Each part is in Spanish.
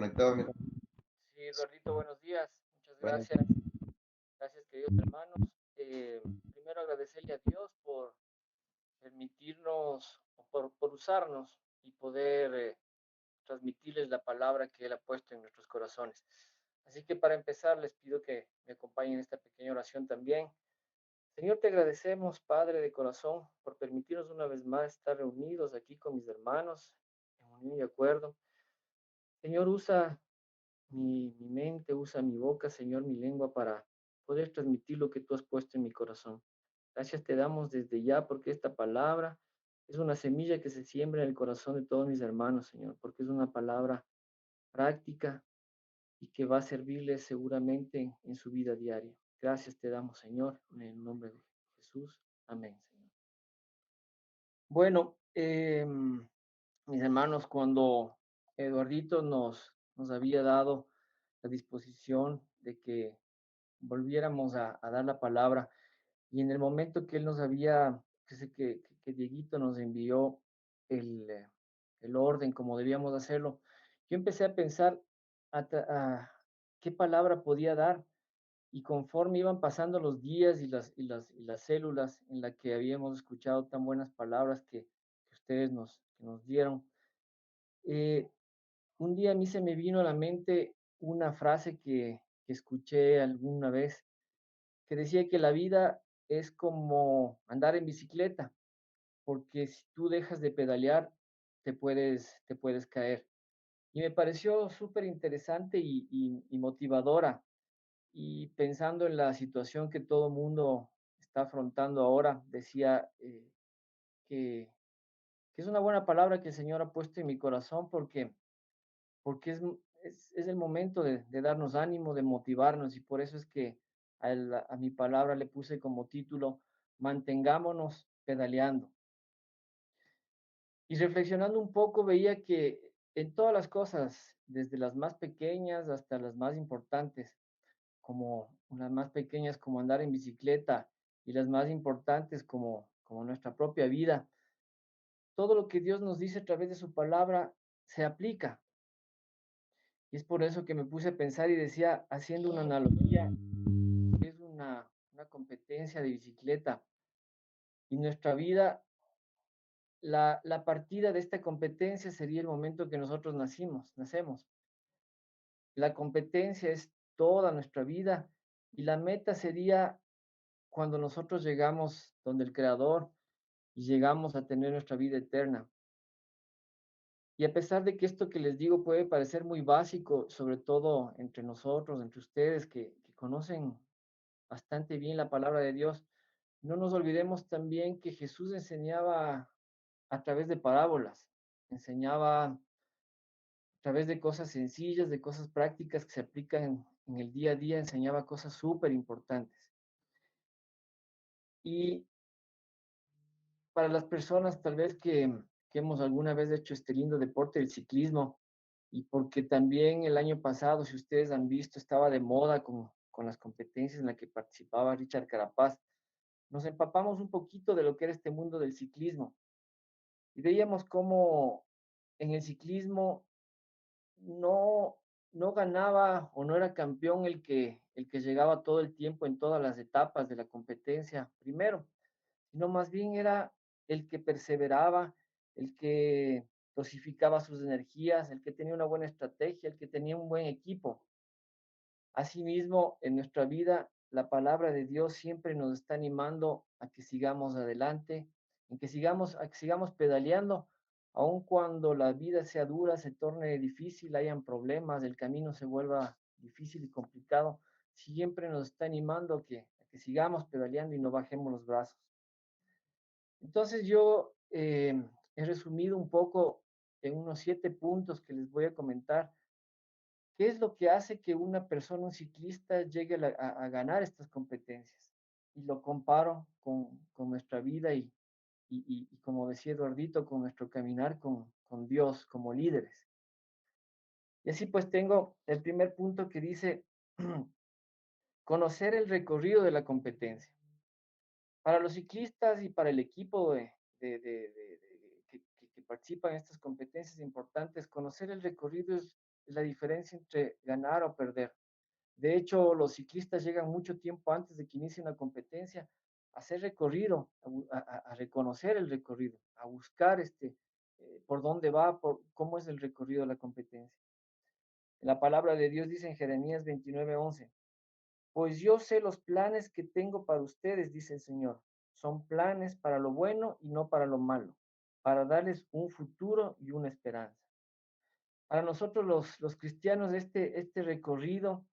conectado, mira. Sí, Eduardito, buenos días. Muchas Bueno, gracias. Gracias, queridos hermanos. Primero agradecerle a Dios por permitirnos o por usarnos y poder transmitirles la palabra que Él ha puesto en nuestros corazones. Así que para empezar, les pido que me acompañen en esta pequeña oración también. Señor, te agradecemos, Padre de corazón, por permitirnos una vez más estar reunidos aquí con mis hermanos en unión y acuerdo. Señor, usa mi mente, usa mi boca, Señor, mi lengua para poder transmitir lo que tú has puesto en mi corazón. Gracias te damos desde ya porque esta palabra es una semilla que se siembra en el corazón de todos mis hermanos, Señor, porque es una palabra práctica y que va a servirles seguramente en su vida diaria. Gracias te damos, Señor, en el nombre de Jesús. Amén, Señor. Bueno, mis hermanos, cuando Eduardito nos había dado la disposición de que volviéramos a dar la palabra, y en el momento que él nos había, que Dieguito nos envió el, eh, el orden como debíamos hacerlo, yo empecé a pensar a qué palabra podía dar, y conforme iban pasando los días y las células en la que habíamos escuchado tan buenas palabras que ustedes nos dieron, eh, un día a mí se me vino a la mente una frase que escuché alguna vez, que decía que la vida es como andar en bicicleta, porque si tú dejas de pedalear, te puedes caer. Y me pareció súper interesante y motivadora. Y pensando en la situación que todo mundo está afrontando ahora, decía que es una buena palabra que el Señor ha puesto en mi corazón porque es el momento de darnos ánimo, de motivarnos, y por eso es que a mi palabra le puse como título, mantengámonos pedaleando. Y reflexionando un poco, veía que en todas las cosas, desde las más pequeñas hasta las más importantes, como las más pequeñas como andar en bicicleta y las más importantes como nuestra propia vida, todo lo que Dios nos dice a través de su palabra se aplica. Y es por eso que me puse a pensar y decía, haciendo una analogía, es una competencia de bicicleta y nuestra vida, la partida de esta competencia sería el momento que nosotros nacemos. La competencia es toda nuestra vida y la meta sería cuando nosotros llegamos donde el Creador y llegamos a tener nuestra vida eterna. Y a pesar de que esto que les digo puede parecer muy básico, sobre todo entre nosotros, entre ustedes que conocen bastante bien la palabra de Dios, no nos olvidemos también que Jesús enseñaba a través de parábolas, enseñaba a través de cosas sencillas, de cosas prácticas que se aplican en el día a día, enseñaba cosas súper importantes. Y para las personas tal vez que hemos alguna vez hecho este lindo deporte del ciclismo, y porque también el año pasado, si ustedes han visto, estaba de moda con las competencias en las que participaba Richard Carapaz, nos empapamos un poquito de lo que era este mundo del ciclismo y veíamos cómo en el ciclismo no, no ganaba o no era campeón el que llegaba todo el tiempo en todas las etapas de la competencia primero, sino más bien era el que perseveraba, el que dosificaba sus energías, el que tenía una buena estrategia, el que tenía un buen equipo. Asimismo, en nuestra vida, la palabra de Dios siempre nos está animando a que sigamos adelante, a que sigamos pedaleando, aun cuando la vida sea dura, se torne difícil, hayan problemas, el camino se vuelva difícil y complicado, siempre nos está animando a que sigamos pedaleando y no bajemos los brazos. Entonces yo he resumido un poco en unos 7 puntos que les voy a comentar. ¿Qué es lo que hace que una persona, un ciclista, llegue a ganar estas competencias? Y lo comparo con nuestra vida y como decía Eduardito, con nuestro caminar con Dios como líderes. Y así pues tengo el primer punto que dice, conocer el recorrido de la competencia. Para los ciclistas y para el equipo que participa en estas competencias importantes, conocer el recorrido es es la diferencia entre ganar o perder. De hecho, los ciclistas llegan mucho tiempo antes de que inicie una competencia a hacer recorrido, a reconocer el recorrido, a buscar por dónde va, por cómo es el recorrido de la competencia. La palabra de Dios dice en Jeremías 29:11, pues yo sé los planes que tengo para ustedes, dice el Señor. Son planes para lo bueno y no para lo malo, para darles un futuro y una esperanza. Para nosotros los cristianos, este recorrido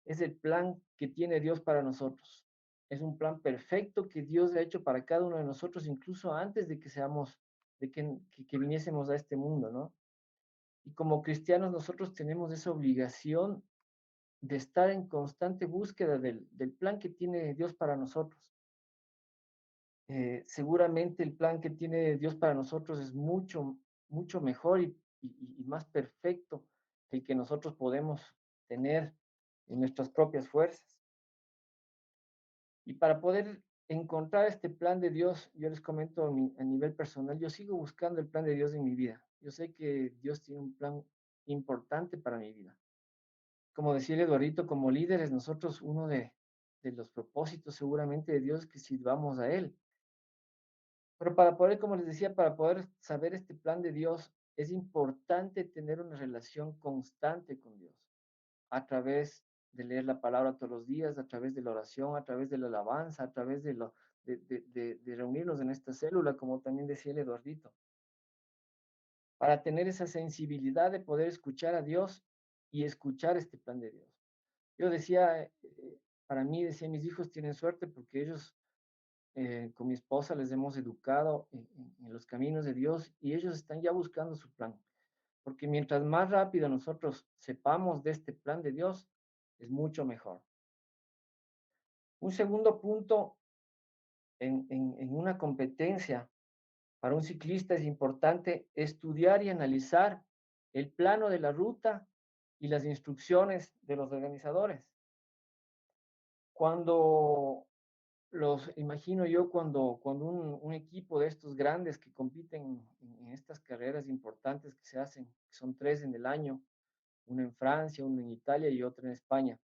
es el plan que tiene Dios para nosotros. Es un plan perfecto que Dios ha hecho para cada uno de nosotros, incluso antes de que seamos, que viniésemos a este mundo, ¿no? Y como cristianos nosotros tenemos esa obligación de estar en constante búsqueda del plan que tiene Dios para nosotros. Seguramente el plan que tiene Dios para nosotros es mucho, mucho mejor y más perfecto que el que nosotros podemos tener en nuestras propias fuerzas. Y para poder encontrar este plan de Dios, yo les comento a nivel personal, yo sigo buscando el plan de Dios en mi vida. Yo sé que Dios tiene un plan importante para mi vida. Como decía el Eduardito, como líderes, nosotros uno de los propósitos seguramente de Dios es que sirvamos a Él. Pero para poder, como les decía, para poder saber este plan de Dios, es importante tener una relación constante con Dios a través de leer la palabra todos los días, a través de la oración, a través de la alabanza, a través de reunirnos en esta célula, como también decía el Eduardito, para tener esa sensibilidad de poder escuchar a Dios y escuchar este plan de Dios. Yo decía, para mí, decía, mis hijos tienen suerte porque ellos con mi esposa les hemos educado en los caminos de Dios y ellos están ya buscando su plan. Porque mientras más rápido nosotros sepamos de este plan de Dios, es mucho mejor. Un segundo punto en una competencia para un ciclista es importante estudiar y analizar el plano de la ruta y las instrucciones de los organizadores. Cuando imagino yo cuando un equipo de estos grandes que compiten en estas carreras importantes que se hacen, que son tres en el año, uno en Francia, uno en Italia y otro en España.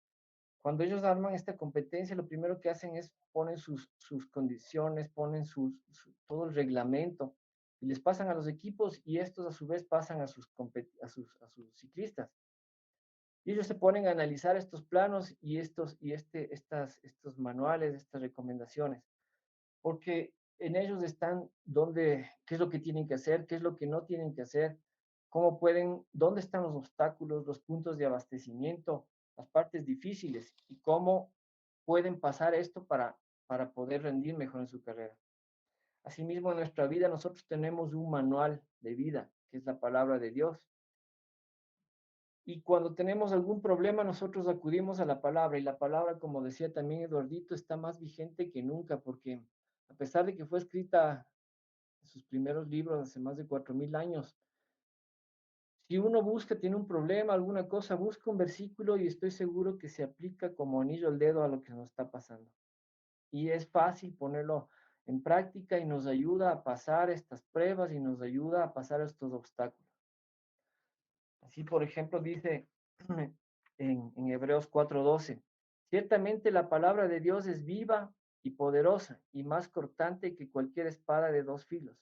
Cuando ellos arman esta competencia, lo primero que hacen es ponen sus condiciones, ponen todo el reglamento y les pasan a los equipos y estos a su vez pasan a sus ciclistas. Y ellos se ponen a analizar estos planos y estos manuales, estas recomendaciones, porque en ellos están qué es lo que tienen que hacer, qué es lo que no tienen que hacer, dónde están los obstáculos, los puntos de abastecimiento, las partes difíciles y cómo pueden pasar esto para poder rendir mejor en su carrera. Asimismo, en nuestra vida nosotros tenemos un manual de vida, que es la palabra de Dios. Y cuando tenemos algún problema, nosotros acudimos a la palabra y la palabra, como decía también Eduardito, está más vigente que nunca porque a pesar de que fue escrita en sus primeros libros hace más de 4000 años, si uno busca, tiene un problema, alguna cosa, busca un versículo y estoy seguro que se aplica como anillo al dedo a lo que nos está pasando. Y es fácil ponerlo en práctica y nos ayuda a pasar estas pruebas y nos ayuda a pasar estos obstáculos. Así, por ejemplo, dice en Hebreos 4:12, ciertamente la palabra de Dios es viva y poderosa y más cortante que cualquier espada de dos filos.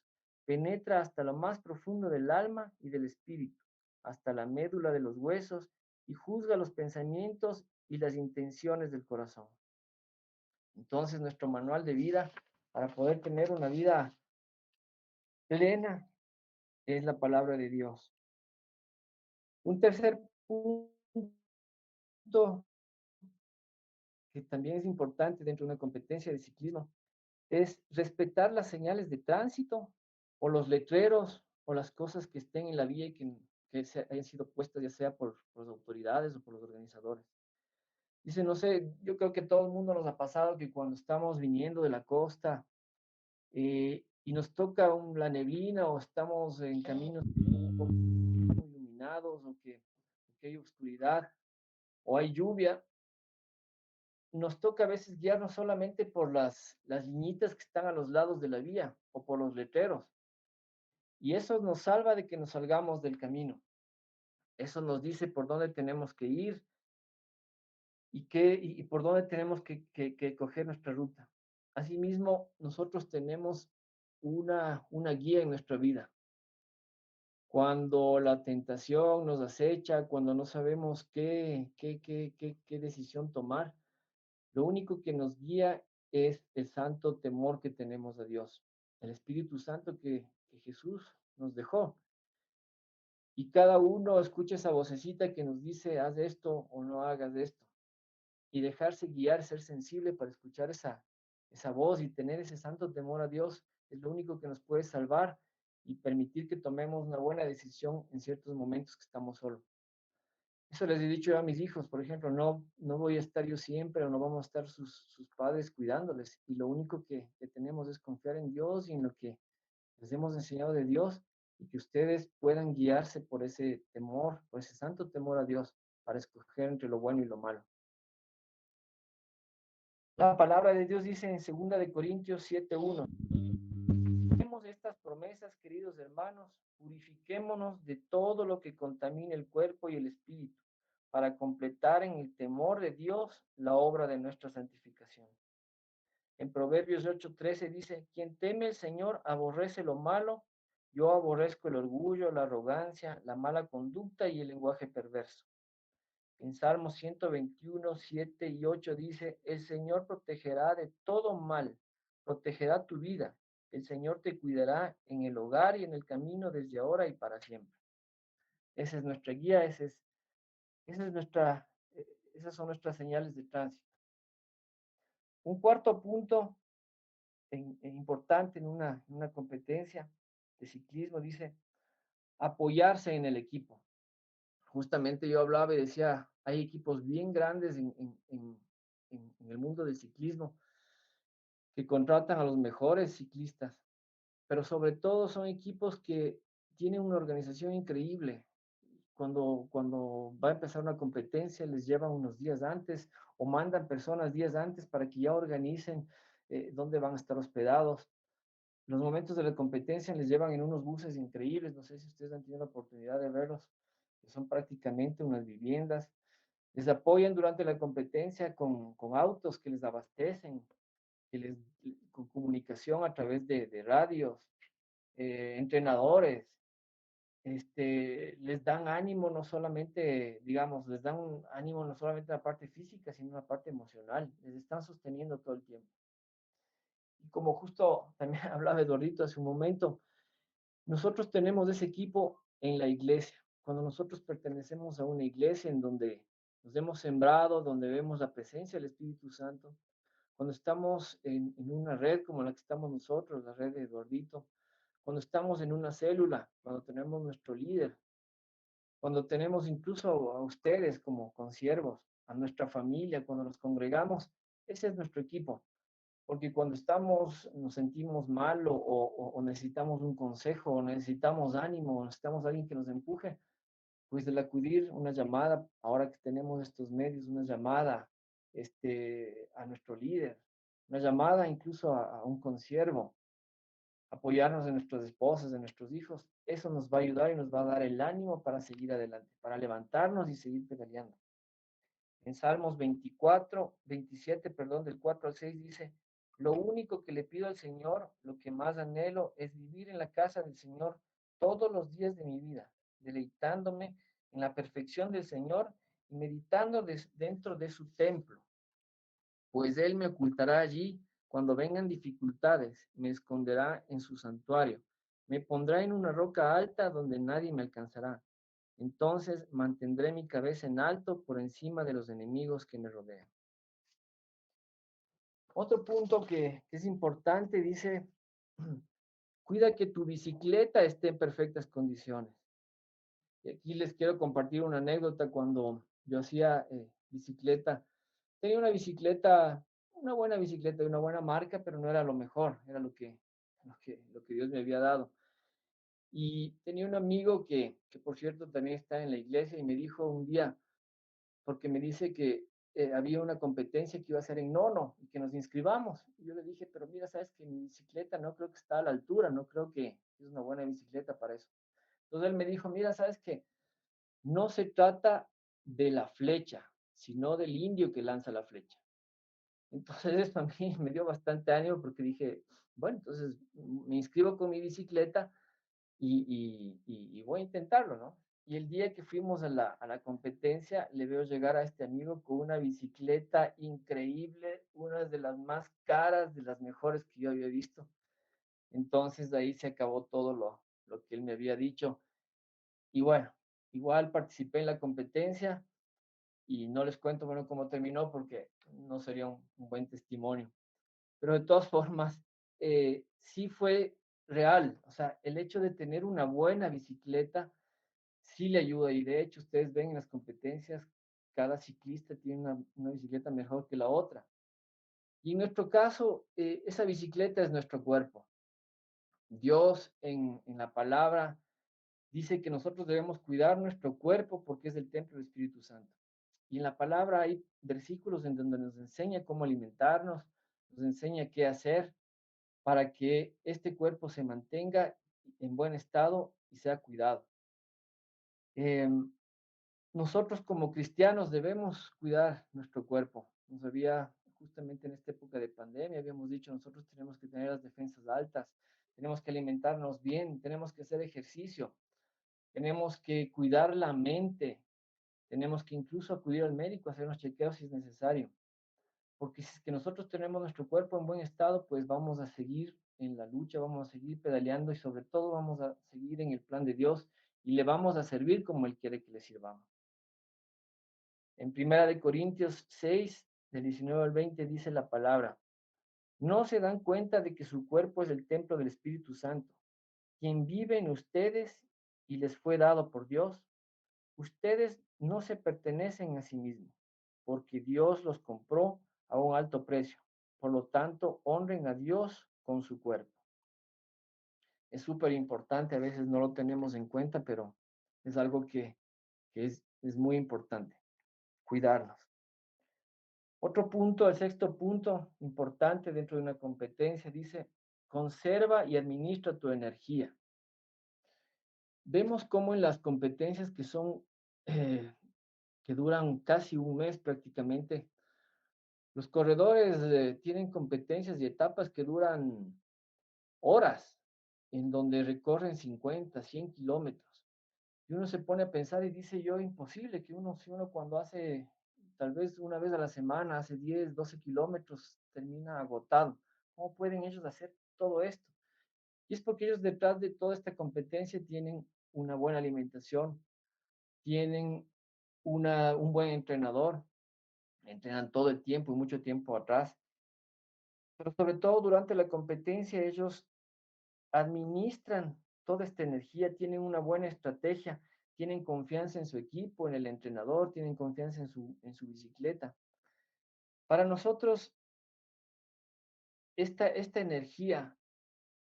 Penetra hasta lo más profundo del alma y del espíritu, hasta la médula de los huesos y juzga los pensamientos y las intenciones del corazón. Entonces, nuestro manual de vida para poder tener una vida plena es la palabra de Dios. Un tercer punto que también es importante dentro de una competencia de ciclismo, es respetar las señales de tránsito o los letreros o las cosas que estén en la vía y que hayan sido puestas ya sea por las autoridades o por los organizadores. Dice, no sé, yo creo que todo el mundo nos ha pasado que cuando estamos viniendo de la costa y nos toca la neblina o estamos en caminos un poco iluminados o que hay oscuridad o hay lluvia, nos toca a veces guiarnos solamente por las liñitas que están a los lados de la vía o por los letreros. Y eso nos salva de que nos salgamos del camino. Eso nos dice por dónde tenemos que ir y por dónde tenemos que coger nuestra ruta. Asimismo, nosotros tenemos una guía en nuestra vida. Cuando la tentación nos acecha, cuando no sabemos qué decisión tomar, lo único que nos guía es el santo temor que tenemos a Dios, el Espíritu Santo que Jesús nos dejó. Y cada uno escucha esa vocecita que nos dice, haz esto o no hagas esto. Y dejarse guiar, ser sensible para escuchar esa voz y tener ese santo temor a Dios es lo único que nos puede salvar y permitir que tomemos una buena decisión en ciertos momentos que estamos solos. Eso les he dicho yo a mis hijos, por ejemplo, no voy a estar yo siempre o no vamos a estar sus padres cuidándoles. Y lo único que tenemos es confiar en Dios y en lo que les hemos enseñado de Dios y que ustedes puedan guiarse por ese temor, por ese santo temor a Dios para escoger entre lo bueno y lo malo. La palabra de Dios dice en 2 Corintios 7:1, hacemos estas promesas, queridos hermanos, purifiquémonos de todo lo que contamine el cuerpo y el espíritu, para completar en el temor de Dios la obra de nuestra santificación. En Proverbios 8:13 dice, quien teme al Señor aborrece lo malo, yo aborrezco el orgullo, la arrogancia, la mala conducta y el lenguaje perverso. En Salmos 121, 7 y 8 dice, el Señor protegerá de todo mal, protegerá tu vida. El Señor te cuidará en el hogar y en el camino desde ahora y para siempre. Esa es nuestra guía, esa es nuestra, esas son nuestras señales de tránsito. Un cuarto punto importante en una competencia de ciclismo dice apoyarse en el equipo. Justamente yo hablaba y decía, hay equipos bien grandes en el mundo del ciclismo que contratan a los mejores ciclistas, pero sobre todo son equipos que tienen una organización increíble. Cuando va a empezar una competencia, les llevan unos días antes o mandan personas días antes para que ya organicen dónde van a estar hospedados. Los momentos de la competencia les llevan en unos buses increíbles, no sé si ustedes han tenido la oportunidad de verlos, que son prácticamente unas viviendas. Les apoyan durante la competencia con autos que les abastecen, con comunicación a través de radios, entrenadores, les dan ánimo no solamente, digamos, les dan un ánimo no solamente en la parte física, sino en la parte emocional, les están sosteniendo todo el tiempo. Y como justo también hablaba Eduardito hace un momento, nosotros tenemos ese equipo en la iglesia. Cuando nosotros pertenecemos a una iglesia en donde nos hemos sembrado, donde vemos la presencia del Espíritu Santo, cuando estamos en una red como la que estamos nosotros, la red de Eduardito, cuando estamos en una célula, cuando tenemos nuestro líder, cuando tenemos incluso a ustedes como consiervos, a nuestra familia, cuando nos congregamos, ese es nuestro equipo. Porque cuando estamos, nos sentimos mal o necesitamos un consejo, o necesitamos ánimo, o necesitamos alguien que nos empuje, pues el acudir una llamada, ahora que tenemos estos medios, una llamada a nuestro líder, una llamada incluso a un consiervo, apoyarnos en nuestras esposas, en nuestros hijos, eso nos va a ayudar y nos va a dar el ánimo para seguir adelante, para levantarnos y seguir pedaleando. En Salmos 27, perdón, del 4 al 6 dice, lo único que le pido al Señor, lo que más anhelo, es vivir en la casa del Señor todos los días de mi vida, deleitándome en la perfección del Señor y meditando dentro de su templo, pues Él me ocultará allí cuando vengan dificultades, me esconderá en su santuario, me pondrá en una roca alta donde nadie me alcanzará. Entonces mantendré mi cabeza en alto por encima de los enemigos que me rodean. Otro punto que es importante dice, cuida que tu bicicleta esté en perfectas condiciones. Y aquí les quiero compartir una anécdota cuando yo hacía bicicleta. Tenía una bicicleta, una buena bicicleta de una buena marca, pero no era lo mejor, era lo que Dios me había dado. Y tenía un amigo que por cierto también está en la iglesia y me dijo un día, porque me dice que había una competencia que iba a ser en Nono y que nos inscribamos. Y yo le dije, pero mira, sabes que mi bicicleta no creo que está a la altura, no creo que es una buena bicicleta para eso. Entonces él me dijo, mira, sabes que No se trata de la flecha, sino del indio que lanza la flecha. Entonces eso a mí me dio bastante ánimo porque dije, bueno, entonces me inscribo con mi bicicleta y voy a intentarlo, ¿no? Y el día que fuimos a la competencia, le veo llegar a este amigo con una bicicleta increíble, una de las más caras, de las mejores que yo había visto. Entonces de ahí se acabó todo lo que él me había dicho. Y bueno, igual participé en la competencia y no les cuento, bueno, cómo terminó porque no sería un buen testimonio. Pero de todas formas, sí fue real. O sea, el hecho de tener una buena bicicleta sí le ayuda. Y de hecho, ustedes ven en las competencias, cada ciclista tiene una bicicleta mejor que la otra. Y en nuestro caso, esa bicicleta es nuestro cuerpo. Dios en la palabra dice que nosotros debemos cuidar nuestro cuerpo porque es el templo del Espíritu Santo. Y en la palabra hay versículos en donde nos enseña cómo alimentarnos, nos enseña qué hacer para que este cuerpo se mantenga en buen estado y sea cuidado. Eh, Nosotros como cristianos debemos cuidar nuestro cuerpo. Nos había, justamente en esta época de pandemia, habíamos dicho, nosotros tenemos que tener las defensas altas, tenemos que alimentarnos bien, tenemos que hacer ejercicio, tenemos que cuidar la mente, tenemos que incluso acudir al médico a hacernos chequeos si es necesario. Porque si es que nosotros tenemos nuestro cuerpo en buen estado, pues vamos a seguir en la lucha, vamos a seguir pedaleando y sobre todo vamos a seguir en el plan de Dios y le vamos a servir como Él quiere que le sirvamos. En Primera de Corintios 6, del 19 al 20, dice la palabra, no se dan cuenta de que su cuerpo es el templo del Espíritu Santo, quien vive en ustedes y les fue dado por Dios. Ustedes no se pertenecen a sí mismos, porque Dios los compró a un alto precio. Por lo tanto, honren a Dios con su cuerpo. Es súper importante, a veces no lo tenemos en cuenta, pero es algo que es muy importante, cuidarnos. Otro punto, el sexto punto importante dentro de una competencia, dice, conserva y administra tu energía. Vemos cómo en las competencias eh, que duran casi un mes prácticamente, los corredores tienen competencias y etapas que duran horas, en donde recorren 50, 100 kilómetros. Y uno se pone a pensar y dice yo, imposible que si uno cuando hace, tal vez una vez a la semana, hace 10, 12 kilómetros, termina agotado. ¿Cómo pueden ellos hacer todo esto? Y es porque ellos detrás de toda esta competencia tienen una buena alimentación, tienen un buen entrenador, entrenan todo el tiempo y mucho tiempo atrás, pero sobre todo durante la competencia ellos administran toda esta energía, tienen una buena estrategia, tienen confianza en su equipo, en el entrenador, tienen confianza en su bicicleta. Para nosotros, esta energía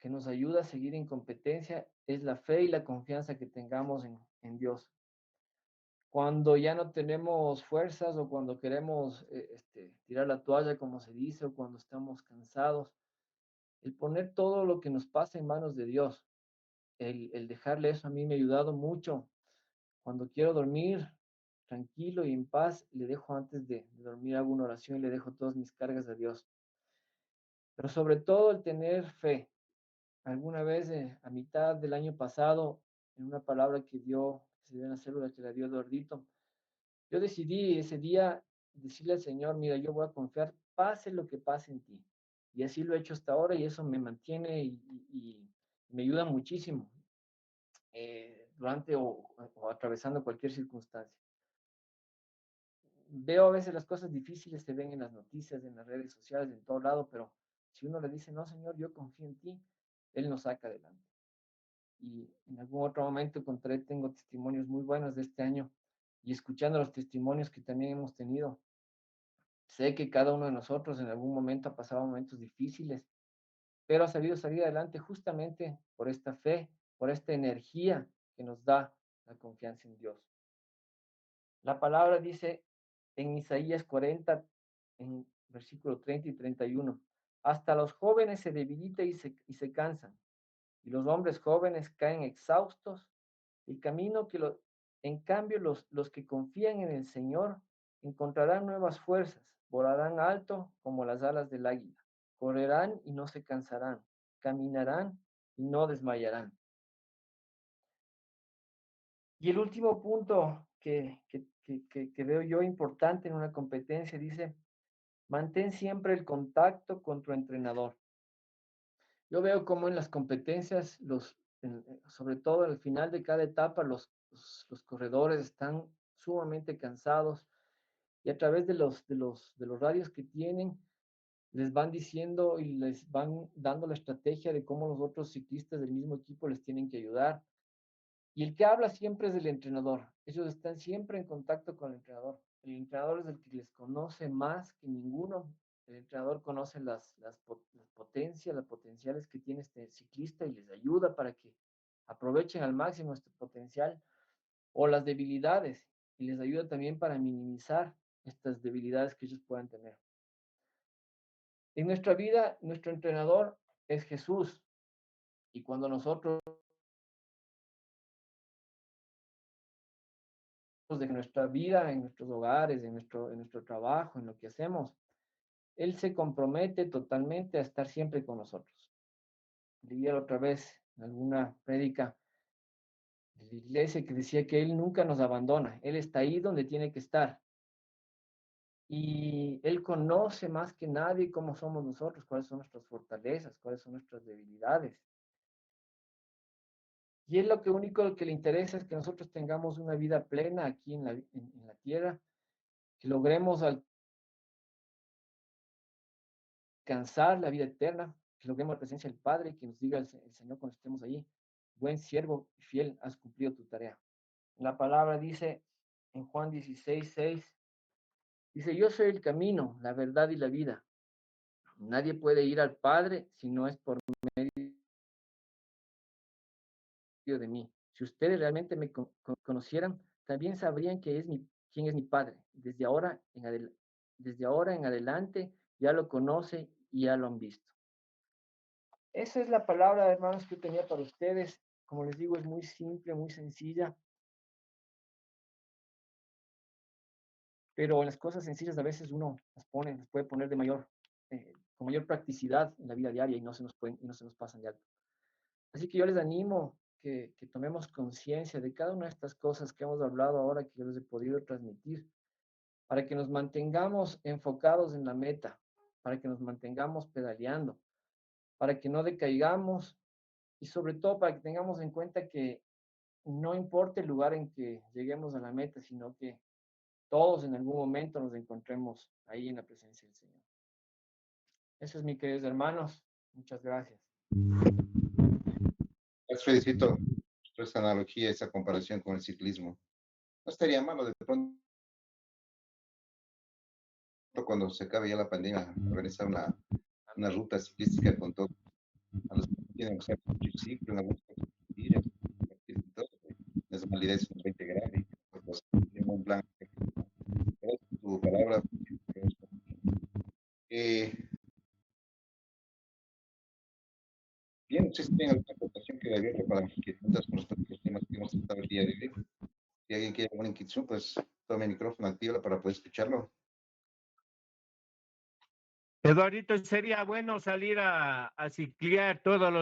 que nos ayuda a seguir en competencia es la fe y la confianza que tengamos en Dios. Cuando ya no tenemos fuerzas o cuando queremos tirar la toalla, como se dice, o cuando estamos cansados, el poner todo lo que nos pasa en manos de Dios, el dejarle eso a mí me ha ayudado mucho. Cuando quiero dormir tranquilo y en paz, le dejo antes de dormir, hago una oración y le dejo todas mis cargas a Dios. Pero sobre todo el tener fe. Alguna vez a mitad del año pasado, en una palabra que se dio en la célula que la dio Eduardito, yo decidí ese día decirle al Señor, mira, yo voy a confiar, pase lo que pase en ti. Y así lo he hecho hasta ahora y eso me mantiene y me ayuda muchísimo durante o atravesando cualquier circunstancia. Veo a veces las cosas difíciles, se ven en las noticias, en las redes sociales, en todo lado, pero si uno le dice, no, Señor, yo confío en ti, Él nos saca adelante. Y en algún otro momento tengo testimonios muy buenos de este año y escuchando los testimonios que también hemos tenido, sé que cada uno de nosotros en algún momento ha pasado momentos difíciles, pero ha sabido salir adelante justamente por esta fe, por esta energía que nos da la confianza en Dios. La palabra dice en Isaías 40, en versículo 30 y 31, hasta los jóvenes se debilitan y se cansan, y los hombres jóvenes caen exhaustos. El camino En cambio, los que confían en el Señor encontrarán nuevas fuerzas, volarán alto como las alas del águila, correrán y no se cansarán, caminarán y no desmayarán. Y el último punto que veo yo importante en una competencia dice, mantén siempre el contacto con tu entrenador. Yo veo como en las competencias, sobre todo al final de cada etapa, los corredores están sumamente cansados y a través de los radios que tienen, les van diciendo y les van dando la estrategia de cómo los otros ciclistas del mismo equipo les tienen que ayudar. Y el que habla siempre es el entrenador. Ellos están siempre en contacto con el entrenador. El entrenador es el que les conoce más que ninguno. El entrenador conoce las potencias, las potenciales que tiene este ciclista y les ayuda para que aprovechen al máximo este potencial o las debilidades y les ayuda también para minimizar estas debilidades que ellos puedan tener. En nuestra vida, nuestro entrenador es Jesús y cuando nosotros de nuestra vida, en nuestros hogares, en nuestro trabajo, en lo que hacemos, Él se compromete totalmente a estar siempre con nosotros. Leí la otra vez en alguna prédica de la iglesia que decía que Él nunca nos abandona, Él está ahí donde tiene que estar. Y Él conoce más que nadie cómo somos nosotros, cuáles son nuestras fortalezas, cuáles son nuestras debilidades. Y Él lo que único que le interesa es que nosotros tengamos una vida plena aquí en la tierra, que logremos alcanzar la vida eterna, que logremos la presencia del Padre, que nos diga el Señor cuando estemos allí, buen siervo y fiel, has cumplido tu tarea. La palabra dice en Juan 16:6, dice, yo soy el camino, la verdad y la vida. Nadie puede ir al Padre si no es por medio de mí. Si ustedes realmente me conocieran, también sabrían quién es mi Padre. Desde ahora en adelante ya lo conoce y ya lo han visto. Esa es la palabra, hermanos, que yo tenía para ustedes. Como les digo, es muy simple, muy sencilla, pero en las cosas sencillas a veces uno las puede poner con mayor practicidad en la vida diaria y no se nos pasan de alto. Así que yo les animo que tomemos conciencia de cada una de estas cosas que hemos hablado ahora, que yo les he podido transmitir, para que nos mantengamos enfocados en la meta, para que nos mantengamos pedaleando, para que no decaigamos y sobre todo para que tengamos en cuenta que no importa el lugar en que lleguemos a la meta, sino que todos en algún momento nos encontremos ahí en la presencia del Señor. Eso es, mis queridos hermanos. Muchas gracias. Les felicito por esa analogía, esa comparación con el ciclismo. No estaría malo de pronto cuando se acabe ya la pandemia organizar una ruta ciclística con todos a los que tienen que ser triciclo, en algunos casos, les validez un 20 grados, pues, en un plan. Tu palabra. Eh, Bien, no sé si tienen alguna aportación que abierta para que juntas con los temas que hemos tratado el día de hoy. Si alguien quiere alguna inquietud, pues tome el micrófono, activa para poder escucharlo. Eduardito, sería bueno salir a ciclear todos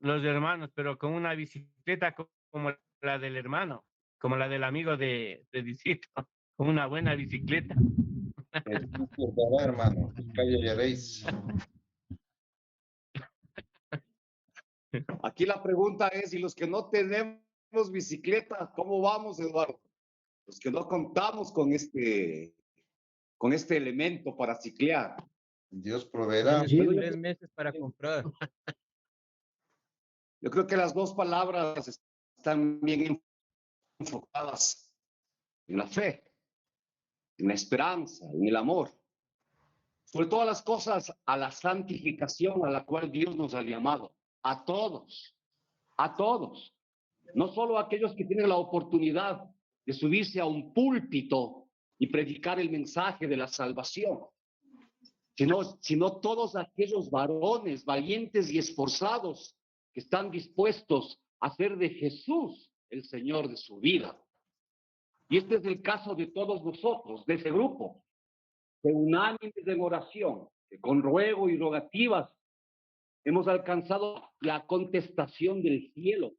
los hermanos, pero con una bicicleta como la del hermano, como la del amigo de Disito, con una buena bicicleta. Es verdad, hermano. Calle ya veis. Aquí la pregunta es, ¿y los que no tenemos bicicleta, cómo vamos, Eduardo? Los que no contamos con este elemento para ciclear. Dios Ya proveerá. les doy 3 meses para comprar. Yo creo que las dos palabras están bien enfocadas en la fe, en la esperanza, en el amor. Sobre todas las cosas, a la santificación a la cual Dios nos ha llamado. A todos, a todos. No solo a aquellos que tienen la oportunidad de subirse a un púlpito y predicar el mensaje de la salvación, sino todos aquellos varones valientes y esforzados que están dispuestos a hacer de Jesús el Señor de su vida. Y este es el caso de todos nosotros, de ese grupo, que unánimes en oración, que con ruego y rogativas hemos alcanzado la contestación del cielo,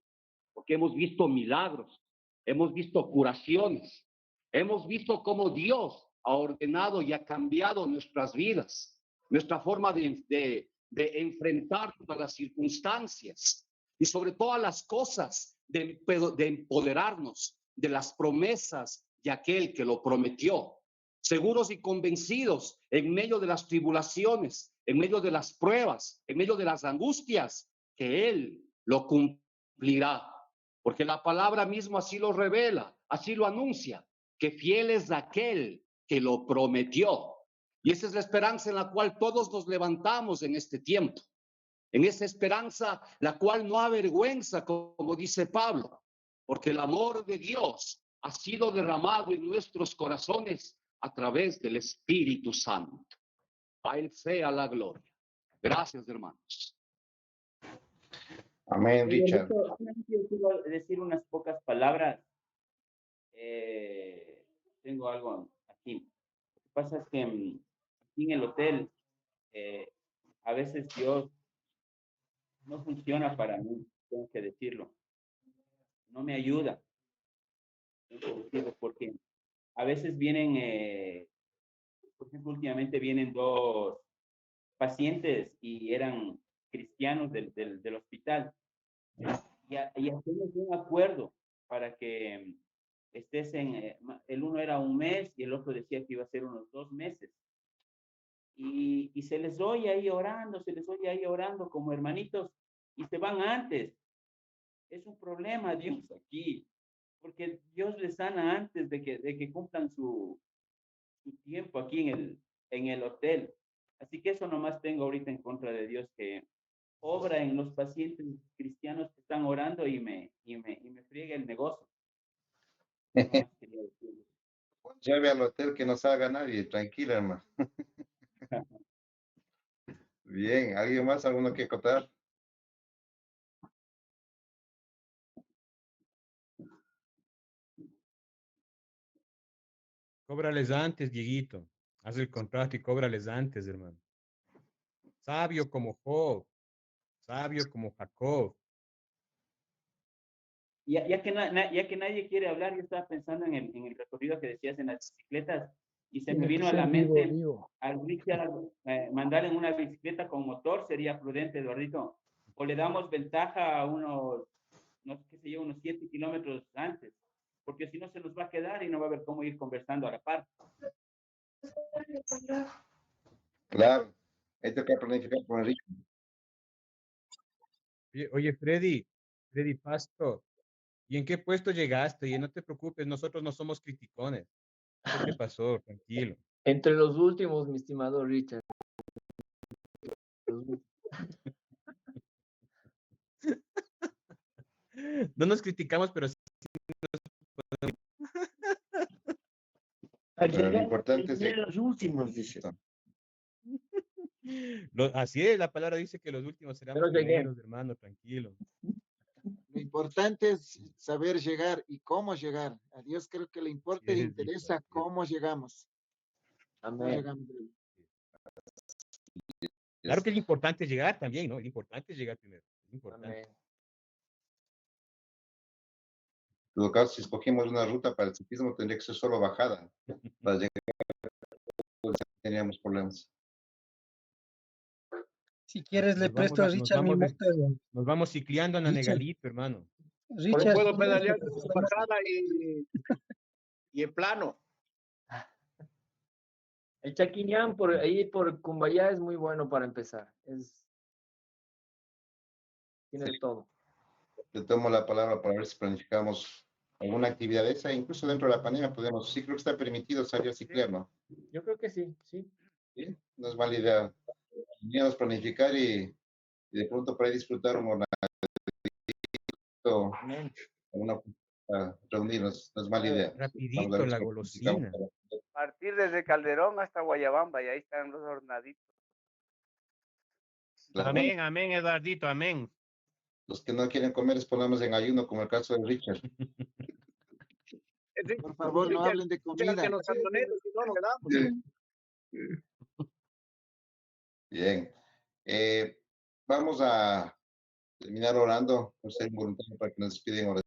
porque hemos visto milagros, hemos visto curaciones, hemos visto cómo Dios ha ordenado y ha cambiado nuestras vidas, nuestra forma de enfrentar todas las circunstancias y sobre todas las cosas de empoderarnos de las promesas de aquel que lo prometió, seguros y convencidos en medio de las tribulaciones, en medio de las pruebas, en medio de las angustias, que Él lo cumplirá. Porque la palabra misma así lo revela, así lo anuncia, que fiel es aquel que lo prometió. Y esa es la esperanza en la cual todos nos levantamos en este tiempo. En esa esperanza, la cual no avergüenza, como dice Pablo, porque el amor de Dios ha sido derramado en nuestros corazones a través del Espíritu Santo. A Él sea la gloria. Gracias, hermanos. Amén, Richard. Yo quiero decir unas pocas palabras. Tengo algo aquí. Lo que pasa es que aquí en el hotel, a veces Dios no funciona para mí, tengo que decirlo. No me ayuda, tengo que decirlo, porque a veces vienen, por ejemplo, últimamente vienen dos pacientes y eran cristianos del hospital. Y hacemos un acuerdo para que estés el uno era un mes y el otro decía que iba a ser unos 2 meses. Y se les oye ahí orando, se les oye ahí orando como hermanitos y se van antes. Es un problema, Dios, aquí, porque Dios les sana antes de que cumplan su tiempo aquí en el hotel. Así que eso nomás tengo ahorita en contra de Dios, que obra en los pacientes cristianos que están orando y me friega el negocio. Nomás quería decirlo. Lleve al hotel que no salga nadie, tranquila, hermano. Bien, ¿alguien más? ¿Alguno que acotar? Cóbrales antes, Dieguito. Haz el contrato y cóbrales antes, hermano. Sabio como Job, sabio como Jacob. Ya que nadie quiere hablar, yo estaba pensando en el recorrido que decías en las bicicletas y se me Tiene que vino a la ser vivo, mente vivo. al Richard mandar en una bicicleta con motor sería prudente, Eduardito. O le damos ventaja a unos, no sé qué sé yo, unos 7 kilómetros antes, porque si no se nos va a quedar y no va a haber cómo ir conversando a la par. Claro, hay que planificar con Enrique. Oye, Freddy Pasto, ¿y en qué puesto llegaste? Y no te preocupes, nosotros no somos criticones. ¿Qué te pasó? Tranquilo. Entre los últimos, mi estimado Richard. No nos criticamos, pero sí. Pero lo importante es Entre los últimos, dice. Así es, la palabra dice que los últimos serán Pero los llegué. primeros, hermano, tranquilo. Lo importante es saber llegar y cómo llegar. A Dios creo que le importa y le Así es, hijo, interesa así es. cómo llegamos. ¿Cómo Amén. llegamos? Claro que lo importante es llegar también, ¿no? Lo importante es llegar primero. Es importante. Amén. En todo caso, si escogimos una ruta para el ciclismo, tendría que ser solo bajada. Para llegar, teníamos problemas. Si quieres, le Nos vamos, presto a Richard mi moto. nos vamos cicleando a Richard, Nanegalito, hermano. Pero Richard, puedo si quieres, le pedalear presto en la moto. bajada y en plano. El Chaquiñán por ahí por Cumbayá es muy bueno para empezar. Tiene de todo. Te tomo la palabra para ver si planificamos alguna actividad de esa. Incluso dentro de la pandemia podemos, sí creo que está permitido salir a ciclar, ¿no? Yo creo que sí, sí. Sí, no es mala idea. Podríamos planificar y de pronto para disfrutar un momento, Amén. reunirnos, no es mala idea. Vamos a Rapidito ver la si lo planificamos golosina. Partir desde Calderón hasta Guayabamba y ahí están los hornaditos. Claro. Amén, amén, Eduardito, amén. Los que no quieren comer les ponemos en ayuno, como el caso de Richard. Por favor, no hablen de comida. que nos abandonemos y no nos quedamos. Bien. Vamos a terminar orando, por ser voluntario para que nos despiden ahora.